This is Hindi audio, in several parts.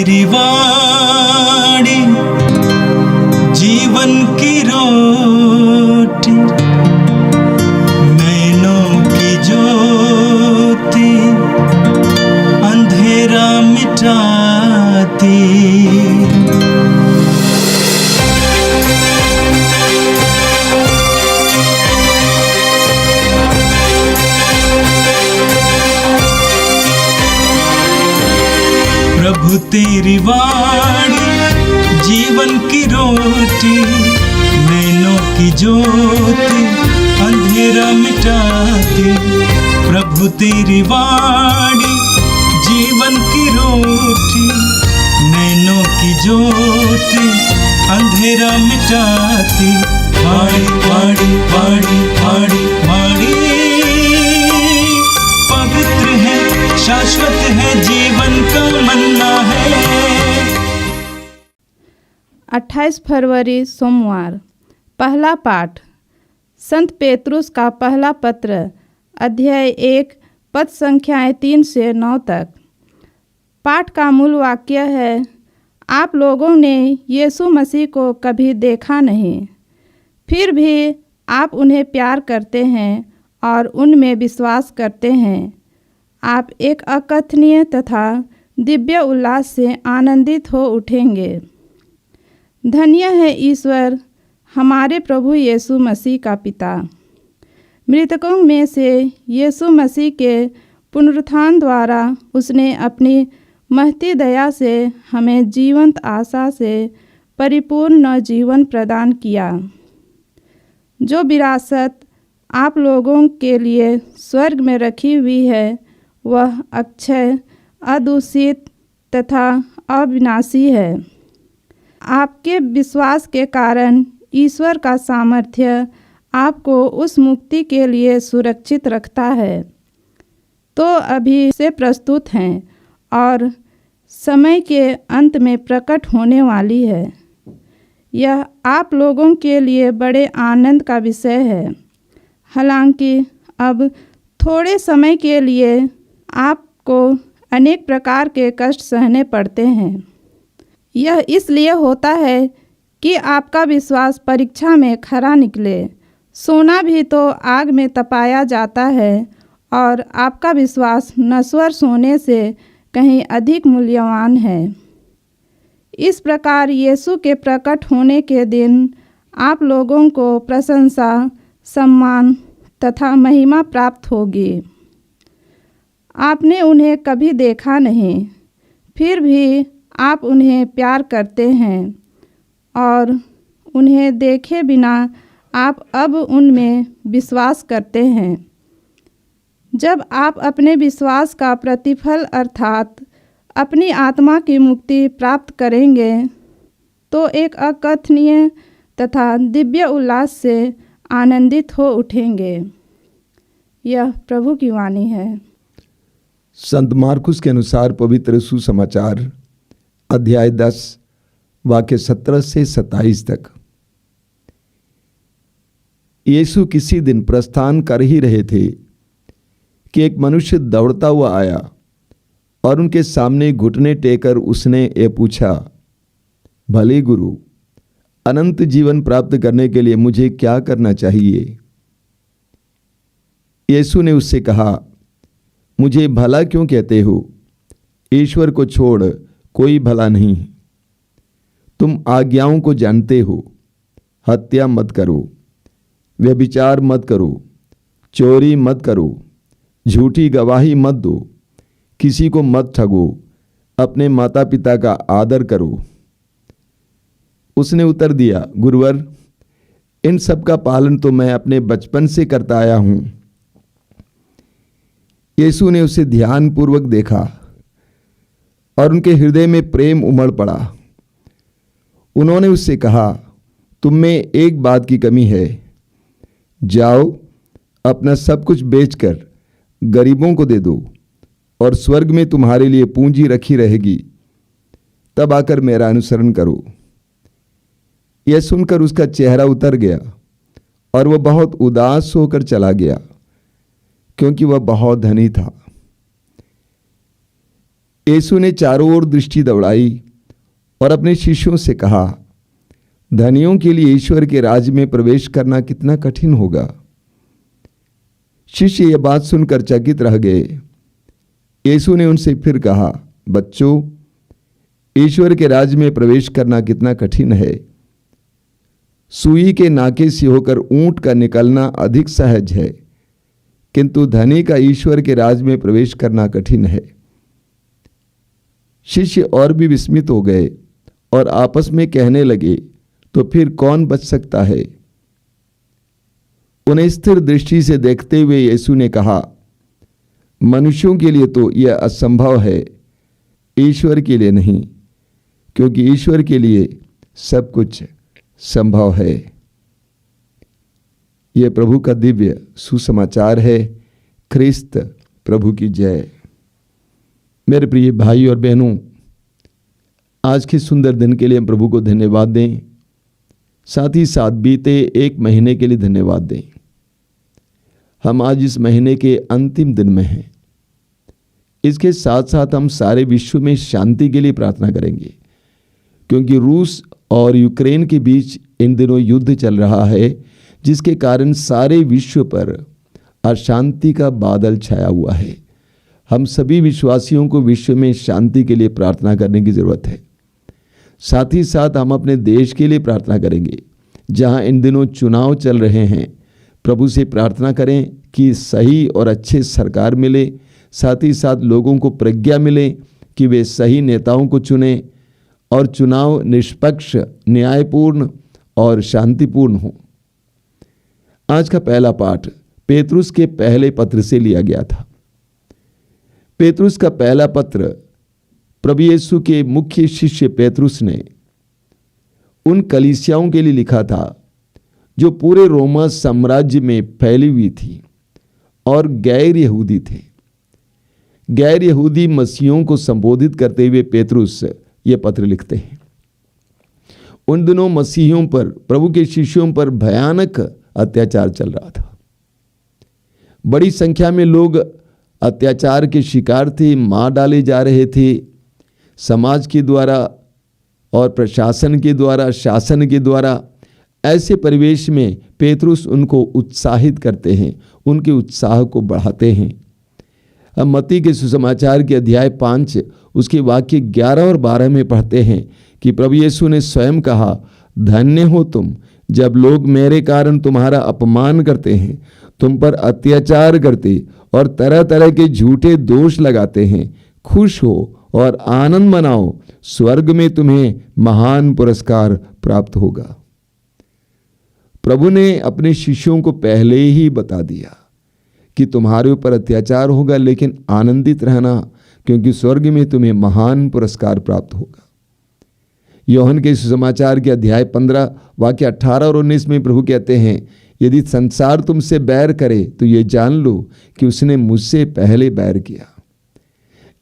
तेरी वाणी जीवन की रोटी, नैनों की ज्योति अंधेरा मिटाती। प्रभु तेरी वाणी जीवन की रोटी, नैनों की ज्योति अंधेरा मिटाती। प्रभु तेरी वाणी जीवन की रोटी, नैनों की ज्योति अंधेरा मिटाती। वाणी वाणी वाणी वाणी वाणी पवित्र है, शाश्वत है, जीवन का मन्ना है। 28 फरवरी सोमवार। पहला पाठ संत पेतरुस का पहला पत्र, अध्याय 1, पद संख्याएं 3 से 9 तक। पाठ का मूल वाक्य है, आप लोगों ने यीशु मसीह को कभी देखा नहीं, फिर भी आप उन्हें प्यार करते हैं और उनमें विश्वास करते हैं। आप एक अकथनीय तथा दिव्य उल्लास से आनंदित हो उठेंगे। धन्य है ईश्वर हमारे प्रभु यीशु मसीह का पिता। मृतकों में से यीशु मसीह के पुनरुत्थान द्वारा उसने अपनी महती दया से हमें जीवंत आशा से परिपूर्ण जीवन प्रदान किया, जो विरासत आप लोगों के लिए स्वर्ग में रखी हुई है। वह अक्षय, अदूषित तथा अविनाशी है। आपके विश्वास के कारण ईश्वर का सामर्थ्य आपको उस मुक्ति के लिए सुरक्षित रखता है, तो अभी से प्रस्तुत हैं और समय के अंत में प्रकट होने वाली है। यह आप लोगों के लिए बड़े आनंद का विषय है। हालांकि अब थोड़े समय के लिए आपको अनेक प्रकार के कष्ट सहने पड़ते हैं। यह इसलिए होता है कि आपका विश्वास परीक्षा में खरा निकले। सोना भी तो आग में तपाया जाता है और आपका विश्वास नश्वर सोने से कहीं अधिक मूल्यवान है। इस प्रकार यीशु के प्रकट होने के दिन आप लोगों को प्रशंसा, सम्मान तथा महिमा प्राप्त होगी। आपने उन्हें कभी देखा नहीं, फिर भी आप उन्हें प्यार करते हैं और उन्हें देखे बिना आप अब उनमें विश्वास करते हैं। जब आप अपने विश्वास का प्रतिफल अर्थात अपनी आत्मा की मुक्ति प्राप्त करेंगे, तो एक अकथनीय तथा दिव्य उल्लास से आनंदित हो उठेंगे। यह प्रभु की वाणी है। संत मार्कुस के अनुसार पवित्र सुसमाचार, अध्याय 10, वाक्य 17 से 27 तक। यीशु किसी दिन प्रस्थान कर ही रहे थे कि एक मनुष्य दौड़ता हुआ आया और उनके सामने घुटने टेकर उसने ये पूछा, भले गुरु, अनंत जीवन प्राप्त करने के लिए मुझे क्या करना चाहिए? यीशु ने उससे कहा, मुझे भला क्यों कहते हो? ईश्वर को छोड़ कोई भला नहीं। तुम आज्ञाओं को जानते हो, हत्या मत करो, व्यभिचार मत करो, चोरी मत करो, झूठी गवाही मत दो, किसी को मत ठगो, अपने माता पिता का आदर करो। उसने उत्तर दिया, गुरुवर, इन सब का पालन तो मैं अपने बचपन से करता आया हूं। यीशु ने उसे ध्यानपूर्वक देखा और उनके हृदय में प्रेम उमड़ पड़ा। उन्होंने उससे कहा, तुम में एक बात की कमी है। जाओ, अपना सब कुछ बेचकर गरीबों को दे दो और स्वर्ग में तुम्हारे लिए पूंजी रखी रहेगी, तब आकर मेरा अनुसरण करो। यह सुनकर उसका चेहरा उतर गया और वह बहुत उदास होकर चला गया, क्योंकि वह बहुत धनी था। यीशु ने चारों ओर दृष्टि दौड़ाई और अपने शिष्यों से कहा, धनियों के लिए ईश्वर के राज्य में प्रवेश करना कितना कठिन होगा। शिष्य यह बात सुनकर चकित रह गए। यीशु ने उनसे फिर कहा, बच्चों, ईश्वर के राज्य में प्रवेश करना कितना कठिन है। सुई के नाके से होकर ऊंट का निकलना अधिक सहज है, किंतु धनी का ईश्वर के राज्य में प्रवेश करना कठिन है। शिष्य और भी विस्मित हो गए और आपस में कहने लगे, तो फिर कौन बच सकता है। उन्हें स्थिर दृष्टि से देखते हुए यीशु ने कहा, मनुष्यों के लिए तो यह असंभव है, ईश्वर के लिए नहीं, क्योंकि ईश्वर के लिए सब कुछ संभव है। यह प्रभु का दिव्य सुसमाचार है। ख्रिस्त प्रभु की जय। मेरे प्रिय भाई और बहनों, आज के सुंदर दिन के लिए हम प्रभु को धन्यवाद दें, साथ ही साथ बीते एक महीने के लिए धन्यवाद दें। हम आज इस महीने के अंतिम दिन में हैं। इसके साथ साथ हम सारे विश्व में शांति के लिए प्रार्थना करेंगे, क्योंकि रूस और यूक्रेन के बीच इन दिनों युद्ध चल रहा है, जिसके कारण सारे विश्व पर अशांति का बादल छाया हुआ है। हम सभी विश्वासियों को विश्व में शांति के लिए प्रार्थना करने की जरूरत है। साथ ही साथ हम अपने देश के लिए प्रार्थना करेंगे, जहां इन दिनों चुनाव चल रहे हैं। प्रभु से प्रार्थना करें कि सही और अच्छे सरकार मिले, साथ ही साथ लोगों को प्रज्ञा मिले कि वे सही नेताओं को चुनें और चुनाव निष्पक्ष, न्यायपूर्ण और शांतिपूर्ण हो। आज का पहला पाठ पेतरुस के पहले पत्र से लिया गया था। पेतरुस का पहला पत्र प्रभु यीशु के मुख्य शिष्य पेतरुस ने उन कलीसियाओं के लिए लिखा था जो पूरे रोमा साम्राज्य में फैली हुई थी और गैर यहूदी थे। गैर यहूदी मसीहों को संबोधित करते हुए पेतरुस ये पत्र लिखते हैं। उन दिनों मसीहियों पर, प्रभु के शिष्यों पर भयानक अत्याचार चल रहा था। बड़ी संख्या में लोग अत्याचार के शिकार थे, मार डाले जा रहे थे। समाज के द्वारा और प्रशासन के द्वारा, शासन के द्वारा। ऐसे परिवेश में पेतरुस उनको उत्साहित करते हैं, उनके उत्साह को बढ़ाते हैं। हम मत्ती के सुसमाचार के अध्याय 5 उसके वाक्य 11 और 12 में पढ़ते हैं कि प्रभु यीशु ने स्वयं कहा, धन्य हो तुम जब लोग मेरे कारण तुम्हारा अपमान करते हैं, तुम पर अत्याचार करते और तरह तरह के झूठे दोष लगाते हैं। खुश हो और आनंद मनाओ, स्वर्ग में तुम्हें महान पुरस्कार प्राप्त होगा। प्रभु ने अपने शिष्यों को पहले ही बता दिया कि तुम्हारे ऊपर अत्याचार होगा, लेकिन आनंदित रहना, क्योंकि स्वर्ग में तुम्हें महान पुरस्कार प्राप्त होगा। यूहन्ना के सुसमाचार के अध्याय 15 वाक्य 18 और 19 में प्रभु कहते हैं, यदि संसार तुमसे बैर करे तो ये जान लो कि उसने मुझसे पहले बैर किया।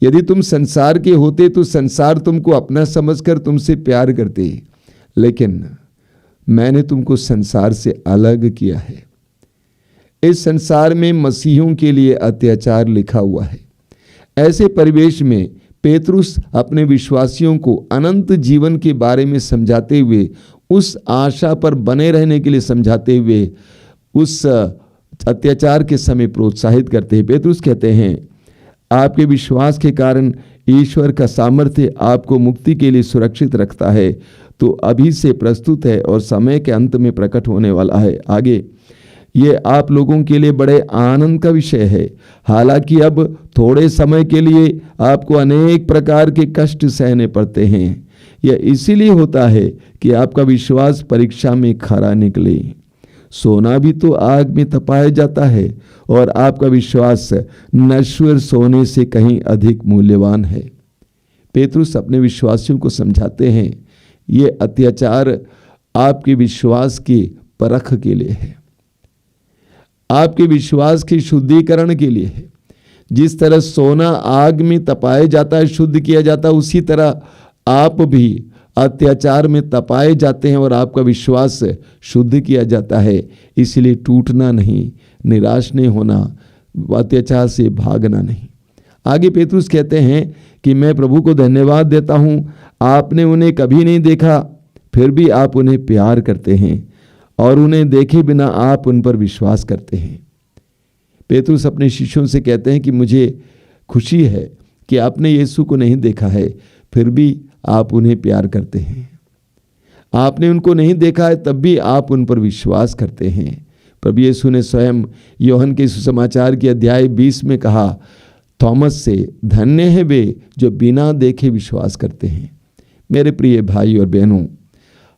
यदि तुम संसार के होते तो संसार तुमको अपना समझकर तुमसे प्यार करते, लेकिन मैंने तुमको संसार से अलग किया है। इस संसार में मसीहों के लिए अत्याचार लिखा हुआ है। ऐसे परिवेश में पेतरुस अपने विश्वासियों को अनंत जीवन के बारे में समझाते हुए, उस आशा पर बने रहने के लिए समझाते हुए, उस अत्याचार के समय प्रोत्साहित करते हैं। पेतरुस कहते हैं, आपके विश्वास के कारण ईश्वर का सामर्थ्य आपको मुक्ति के लिए सुरक्षित रखता है, तो अभी से प्रस्तुत है और समय के अंत में प्रकट होने वाला है। आगे, ये आप लोगों के लिए बड़े आनंद का विषय है। हालांकि अब थोड़े समय के लिए आपको अनेक प्रकार के कष्ट सहने पड़ते हैं। यह इसीलिए होता है कि आपका विश्वास परीक्षा में खरा निकले। सोना भी तो आग में तपाया जाता है और आपका विश्वास नश्वर सोने से कहीं अधिक मूल्यवान है। पेतरुस अपने विश्वासियों को समझाते हैं, ये अत्याचार आपके विश्वास की परख के लिए है, आपके विश्वास के शुद्धिकरण के लिए है। जिस तरह सोना आग में तपाया जाता है, शुद्ध किया जाता है, उसी तरह आप भी अत्याचार में तपाए जाते हैं और आपका विश्वास शुद्ध किया जाता है। इसलिए टूटना नहीं, निराश नहीं होना, अत्याचार से भागना नहीं। आगे पेतरुस कहते हैं कि मैं प्रभु को धन्यवाद देता हूँ, आपने उन्हें कभी नहीं देखा, फिर भी आप उन्हें प्यार करते हैं और उन्हें देखे बिना आप उन पर विश्वास करते हैं। पेतरुस अपने शिष्यों से कहते हैं कि मुझे खुशी है कि आपने यीशु को नहीं देखा है, फिर भी आप उन्हें प्यार करते हैं। आपने उनको नहीं देखा है, तब भी आप उन पर विश्वास करते हैं। प्रभु यीशु ने स्वयं यूहन्ना के सुसमाचार के अध्याय 20 में कहा थॉमस से, धन्य है वे जो बिना देखे विश्वास करते हैं। मेरे प्रिय भाई और बहनों,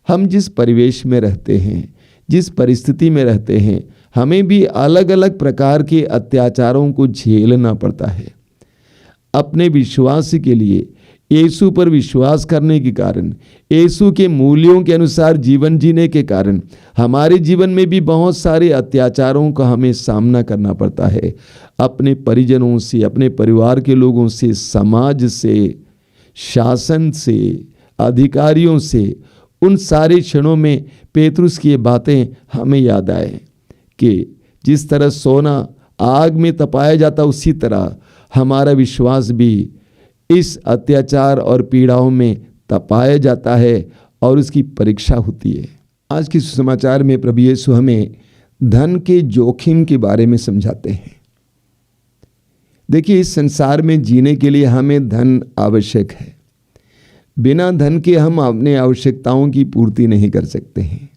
हम जिस परिवेश में रहते हैं, जिस परिस्थिति में रहते हैं, हमें भी अलग अलग प्रकार के अत्याचारों को झेलना पड़ता है। अपने विश्वास के लिए यीशु पर विश्वास करने के कारण, यीशु के मूल्यों के अनुसार जीवन जीने के कारण हमारे जीवन में भी बहुत सारे अत्याचारों का हमें सामना करना पड़ता है। अपने परिजनों से, अपने परिवार के लोगों से, समाज से, शासन से, अधिकारियों से। उन सारे क्षणों में पेतरुस की ये बातें हमें याद आए कि जिस तरह सोना आग में तपाया जाता, उसी तरह हमारा विश्वास भी इस अत्याचार और पीड़ाओं में तपाया जाता है और उसकी परीक्षा होती है। आज के सुसमाचार में प्रभु यीशु हमें धन के जोखिम के बारे में समझाते हैं। देखिए, इस संसार में जीने के लिए हमें धन आवश्यक है। बिना धन के हम अपने आवश्यकताओं की पूर्ति नहीं कर सकते हैं।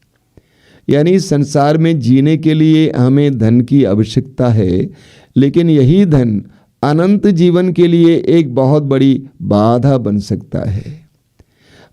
यानी इस संसार में जीने के लिए हमें धन की आवश्यकता है, लेकिन यही धन अनंत जीवन के लिए एक बहुत बड़ी बाधा बन सकता है।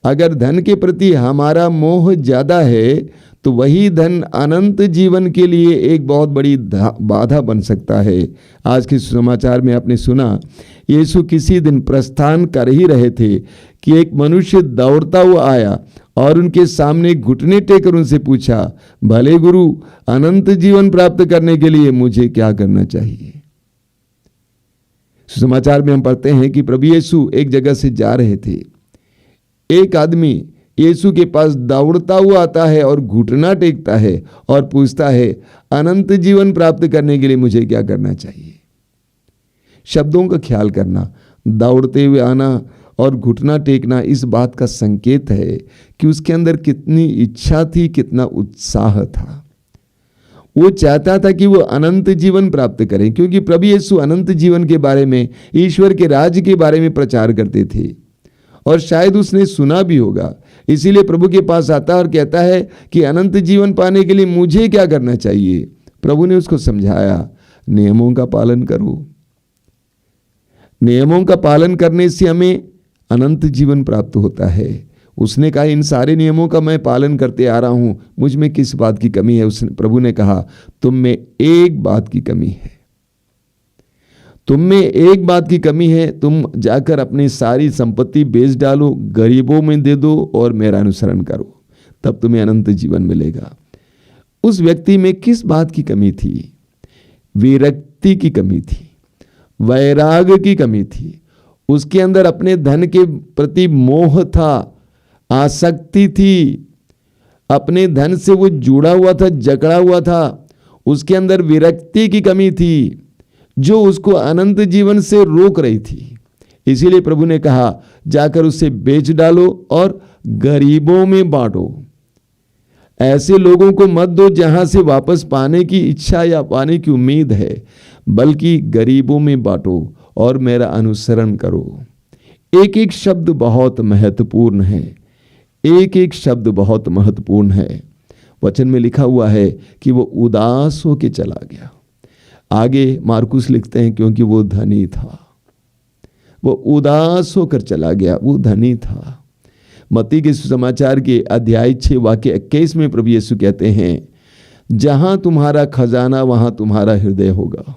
अगर धन के प्रति हमारा मोह ज़्यादा है तो वही धन अनंत जीवन के लिए एक बहुत बड़ी बाधा बन सकता है। आज के समाचार में आपने सुना, यीशु किसी दिन प्रस्थान कर ही रहे थे कि एक मनुष्य दौड़ता हुआ आया और उनके सामने घुटने टेकर उनसे पूछा, भले गुरु, अनंत जीवन प्राप्त करने के लिए मुझे क्या करना चाहिए? सुसमाचार में हम पढ़ते हैं कि प्रभु यीशु एक जगह से जा रहे थे। एक आदमी यीशु के पास दौड़ता हुआ आता है और घुटना टेकता है और पूछता है, अनंत जीवन प्राप्त करने के लिए मुझे क्या करना चाहिए? शब्दों का ख्याल करना, दौड़ते हुए आना और घुटना टेकना इस बात का संकेत है कि उसके अंदर कितनी इच्छा थी, कितना उत्साह था। वो चाहता था कि वो अनंत जीवन प्राप्त करें, क्योंकि प्रभु यीशु अनंत जीवन के बारे में, ईश्वर के राज्य के बारे में प्रचार करते थे और शायद उसने सुना भी होगा। इसीलिए प्रभु के पास आता है और कहता है कि अनंत जीवन पाने के लिए मुझे क्या करना चाहिए? प्रभु ने उसको समझाया, नियमों का पालन करो। नियमों का पालन करने से हमें अनंत जीवन प्राप्त होता है। उसने कहा, इन सारे नियमों का मैं पालन करते आ रहा हूं, मुझ में किस बात की कमी है? उसने, प्रभु ने कहा, तुम में एक बात की कमी है। तुम में एक बात की कमी है, तुम जाकर अपनी सारी संपत्ति बेच डालो, गरीबों में दे दो और मेरा अनुसरण करो, तब तुम्हें अनंत जीवन मिलेगा। उस व्यक्ति में किस बात की कमी थी? विरक्ति की कमी थी, वैराग की कमी थी। उसके अंदर अपने धन के प्रति मोह था, आसक्ति थी, अपने धन से वो जुड़ा हुआ था, जकड़ा हुआ था। उसके अंदर विरक्ति की कमी थी जो उसको अनंत जीवन से रोक रही थी। इसीलिए प्रभु ने कहा, जाकर उसे बेच डालो और गरीबों में बांटो। ऐसे लोगों को मत दो जहां से वापस पाने की इच्छा या पाने की उम्मीद है, बल्कि गरीबों में बांटो और मेरा अनुसरण करो। एक एक शब्द बहुत महत्वपूर्ण है, एक एक शब्द बहुत महत्वपूर्ण है। वचन में लिखा हुआ है कि वो उदास होकर चला गया। आगे मार्कुस लिखते हैं, क्योंकि वो धनी था, वो उदास होकर चला गया, वो धनी था। मत्ती के सुसमाचार के अध्याय 6 वाक्य 21 में प्रभु यीशु कहते हैं, जहां तुम्हारा खजाना वहां तुम्हारा हृदय होगा।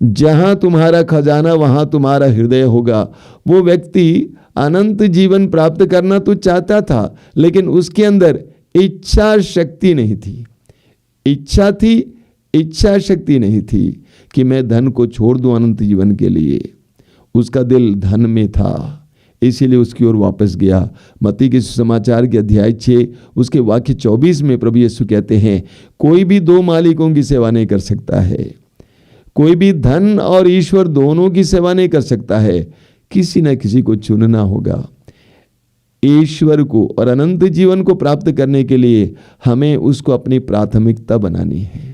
जहां तुम्हारा खजाना वहां तुम्हारा हृदय होगा। वो व्यक्ति अनंत जीवन प्राप्त करना तो चाहता था, लेकिन उसके अंदर इच्छा शक्ति नहीं थी। इच्छा थी, इच्छा शक्ति नहीं थी कि मैं धन को छोड़ दूं अनंत जीवन के लिए। उसका दिल धन में था, इसीलिए उसकी ओर वापस गया। मत्ती के सुसमाचार के अध्याय 6 उसके वाक्य 24 में प्रभु यीशु कहते हैं, कोई भी 2 मालिकों की सेवा नहीं कर सकता है। कोई भी धन और ईश्वर दोनों की सेवा नहीं कर सकता है, किसी न किसी को चुनना होगा। ईश्वर को और अनंत जीवन को प्राप्त करने के लिए हमें उसको अपनी प्राथमिकता बनानी है।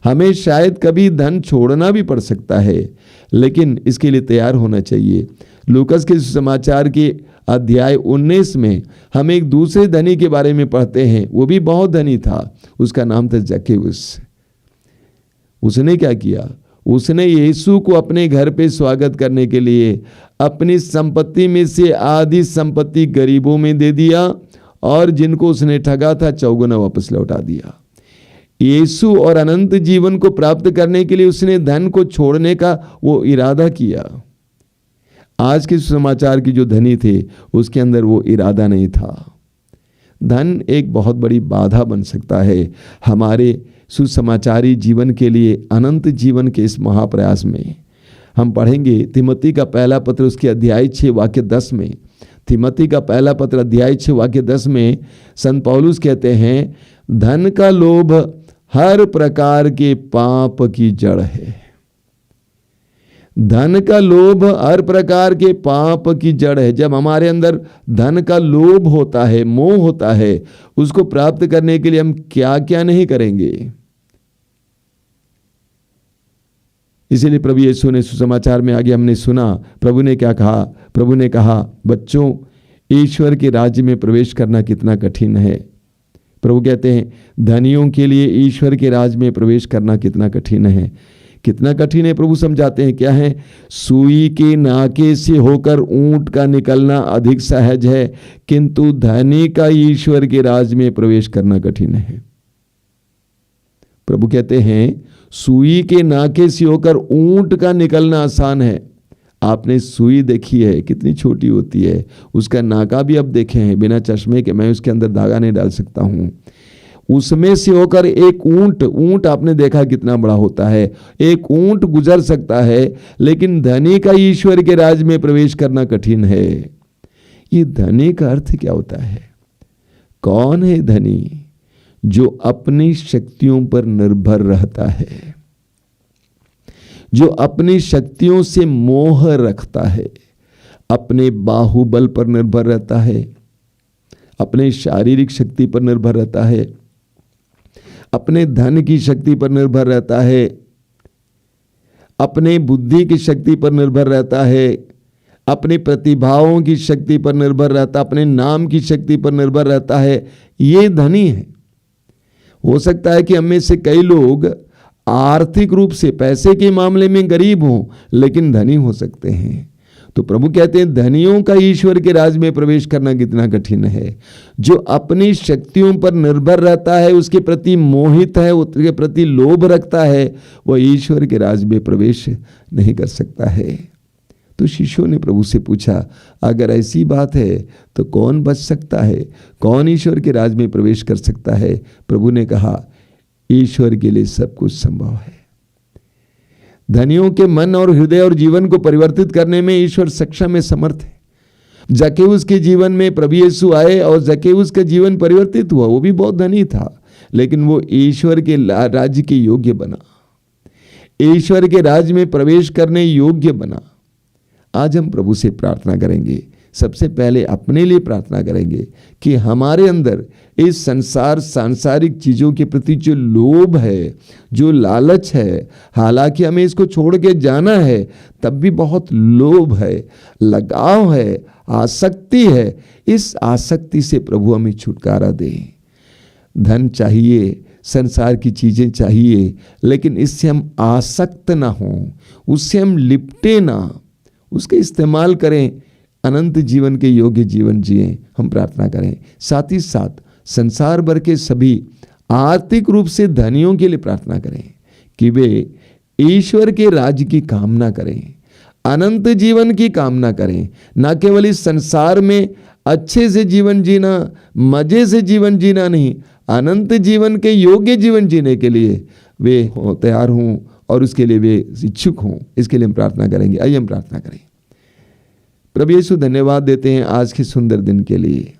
हमें शायद कभी धन छोड़ना भी पड़ सकता है, लेकिन इसके लिए तैयार होना चाहिए। लूकस के समाचार के अध्याय 19 में हम एक दूसरे धनी के बारे में पढ़ते हैं। वो भी बहुत धनी था, उसका नाम था जक्केउस। उसने क्या किया? उसने यीशु को अपने घर पे स्वागत करने के लिए अपनी संपत्ति में से आधी संपत्ति गरीबों में दे दिया और जिनको उसने ठगा था चौगुना वापस लौटा दिया। यीशु और अनंत जीवन को प्राप्त करने के लिए उसने धन को छोड़ने का वो इरादा किया। आज के समाचार की जो धनी थे उसके अंदर वो इरादा नहीं था। धन एक बहुत बड़ी बाधा बन सकता है हमारे सुसमाचारी जीवन के लिए। अनंत जीवन के इस महाप्रयास में हम पढ़ेंगे तिमोथी का पहला पत्र उसके अध्याय 6 वाक्य 10 में। तिमोथी का पहला पत्र अध्याय 6 वाक्य 10 में संत पौलुस कहते हैं, धन का लोभ हर प्रकार के पाप की जड़ है। धन का लोभ हर प्रकार के पाप की जड़ है। जब हमारे अंदर धन का लोभ होता है, मोह होता है, उसको प्राप्त करने के लिए हम क्या क्या नहीं करेंगे। इसीलिए प्रभु यीशु ने सुसमाचार में आगे हमने सुना, प्रभु ने क्या कहा? प्रभु ने कहा, बच्चों, ईश्वर के राज्य में प्रवेश करना कितना कठिन है। प्रभु कहते हैं, धनियों के लिए ईश्वर के राज्य में प्रवेश करना कितना कठिन है। कितना कठिन है प्रभु समझाते हैं। क्या है? सुई के नाके से होकर ऊंट का निकलना अधिक सहज है, किंतु धनी का ईश्वर के राज्य में प्रवेश करना कठिन है। प्रभु कहते हैं, सुई के नाके से होकर ऊंट का निकलना आसान है। आपने सुई देखी है, कितनी छोटी होती है, उसका नाका भी अब देखे हैं, बिना चश्मे के मैं उसके अंदर धागा नहीं डाल सकता हूं। उसमें से होकर एक ऊंट आपने देखा कितना बड़ा होता है। एक ऊंट गुजर सकता है, लेकिन धनी का ईश्वर के राज्य में प्रवेश करना कठिन है। ये धनी का अर्थ क्या होता है? कौन है धनी? जो अपनी शक्तियों पर निर्भर रहता है, जो अपनी शक्तियों से मोह रखता है, अपने बाहुबल पर निर्भर रहता है, अपने शारीरिक शक्ति पर निर्भर रहता है, अपने धन की शक्ति पर निर्भर रहता है, अपने बुद्धि की शक्ति पर निर्भर रहता है, अपनी प्रतिभाओं की शक्ति पर निर्भर रहता है, अपने नाम की शक्ति पर निर्भर रहता है। ये धनी है। हो सकता है कि हम में से कई लोग आर्थिक रूप से पैसे के मामले में गरीब हों, लेकिन धनी हो सकते हैं। तो प्रभु कहते हैं, धनियों का ईश्वर के राज में प्रवेश करना कितना कठिन है। जो अपनी शक्तियों पर निर्भर रहता है, उसके प्रति मोहित है, उसके प्रति लोभ रखता है, वह ईश्वर के राज में प्रवेश नहीं कर सकता है। तो शिष्यों ने प्रभु से पूछा, अगर ऐसी बात है तो कौन बच सकता है? कौन ईश्वर के राज में प्रवेश कर सकता है? प्रभु ने कहा, ईश्वर के लिए सब कुछ संभव है। धनियों के मन और हृदय और जीवन को परिवर्तित करने में ईश्वर सक्षम है, समर्थ है। जक्केउस के जीवन में प्रभु यीशु आए और जक्केउस का जीवन परिवर्तित हुआ। वो भी बहुत धनी था, लेकिन वो ईश्वर के राज्य के योग्य बना, ईश्वर के राज्य में प्रवेश करने योग्य बना। आज हम प्रभु से प्रार्थना करेंगे। सबसे पहले अपने लिए प्रार्थना करेंगे कि हमारे अंदर इस सांसारिक चीज़ों के प्रति जो लोभ है, जो लालच है, हालांकि हमें इसको छोड़ के जाना है, तब भी बहुत लोभ है, लगाव है, आसक्ति है। इस आसक्ति से प्रभु हमें छुटकारा दे। धन चाहिए, संसार की चीज़ें चाहिए, लेकिन इससे हम आसक्त ना हों, उससे हम लिपटे ना, उसका इस्तेमाल करें, अनंत जीवन के योग्य जीवन जिएं। हम प्रार्थना करें। साथ ही साथ संसार भर के सभी आर्थिक रूप से धनियों के लिए प्रार्थना करें कि वे ईश्वर के राज्य की कामना करें, अनंत जीवन की कामना करें। न केवल इस संसार में अच्छे से जीवन जीना, मजे से जीवन जीना नहीं, अनंत जीवन के योग्य जीवन जीने के लिए वे तैयार हों और उसके लिए वे इच्छुक हों। इसके लिए हम प्रार्थना करेंगे। आइए हम प्रार्थना करें। प्रभु यीशु, धन्यवाद देते हैं आज के सुंदर दिन के लिए,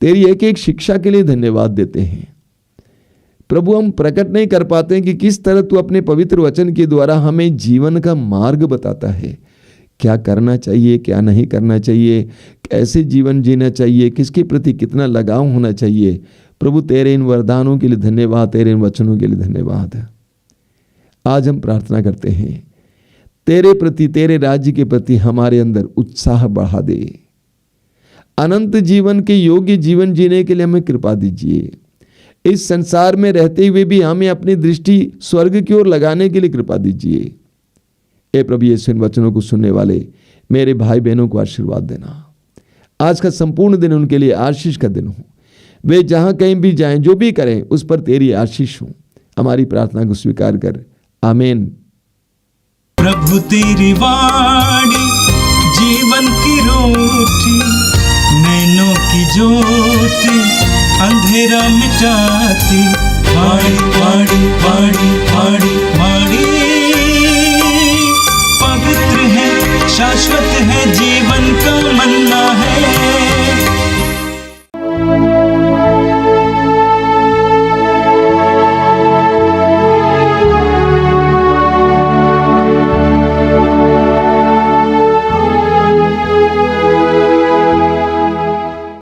तेरी एक एक शिक्षा के लिए धन्यवाद देते हैं। प्रभु हम प्रकट नहीं कर पाते हैं कि किस तरह तू अपने पवित्र वचन के द्वारा हमें जीवन का मार्ग बताता है, क्या करना चाहिए, क्या नहीं करना चाहिए, कैसे जीवन जीना चाहिए, किसके प्रति कितना लगाव होना चाहिए। प्रभु तेरे इन वरदानों के लिए धन्यवाद, तेरे इन वचनों के लिए धन्यवाद। आज हम प्रार्थना करते हैं तेरे प्रति, तेरे राज्य के प्रति हमारे अंदर उत्साह बढ़ा दे। अनंत जीवन के योग्य जीवन जीने के लिए हमें कृपा दीजिए। इस संसार में रहते हुए भी हमें अपनी दृष्टि स्वर्ग की ओर लगाने के लिए कृपा दीजिए। ए प्रभु यीशु, इन वचनों को सुनने वाले मेरे भाई बहनों को आशीर्वाद देना। आज का संपूर्ण दिन उनके लिए आशीष का दिन हो। वे जहां कहीं भी जाएं, जो भी करें, उस पर तेरी आशीष हो। हमारी प्रार्थना को स्वीकार कर, आमीन। प्रभु तेरी वाणी जीवन की रोटी, नैनों की ज्योति अंधेरा मिटाती। वाणी वाणी वाणी वाणी वाणी